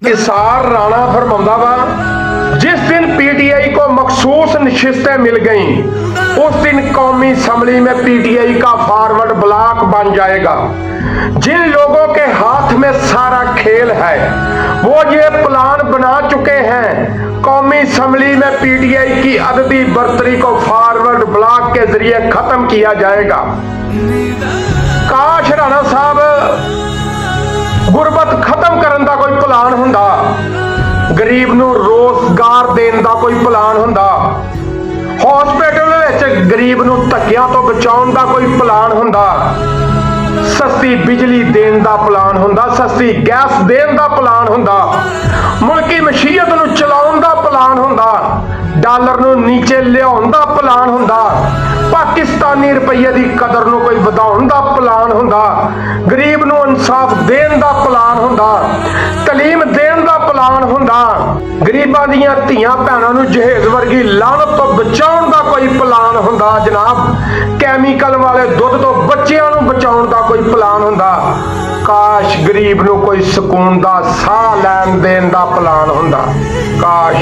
इसार राणा फरमांदा वा, जिस दिन पीटीआई को मखसूस नशिस्तें मिल गईं उस दिन कौमी असम्बली में पीटीआई का फॉरवर्ड ब्लॉक बन जाएगा। जिन लोगों के हाथ में सारा खेल है वो ये प्लान बना चुके हैं, कौमी असम्बली में पीटीआई की अददी बर्तरी को फॉरवर्ड ब्लॉक के जरिए खत्म किया जाएगा। काश राणा साहब गुरबत खत्म करन दा कोई प्लान हुंदा, गरीब नूं रोजगार देण दा कोई प्लान हुंदा, हॉस्पिटल विच गरीब नूं धक्कियां तो बचाउण दा कोई प्लान हुंदा, सस्ती बिजली देण दा प्लान हुंदा, सस्ती गैस देण दा प्लान हुंदा, मुल्की मशीयत नूं चलाउण दा प्लान हुंदा, डॉलर नूं नीचे लियाउण दा प्लान हुंदा, पाकिस्तानी रुपये की कदर नूं कोई वधाउण दा प्लान हुंदा, गरीब नूं इंसाफ देण दा प्लान हुंदा, तलीम देण दा प्लान हुंदा, गरीबां दीयां धीआं भैणां नूं जहेज वर्गी लानत तो बचाउण दा कोई प्लान हुंदा जनाब, कैमिकल वाले दुध तो बच्चिआं नूं बचाउण दा कोई प्लान हुंदा। काश गरीब नूं कोई सकून दा साह लैण देण दा प्लान हुंदा। काश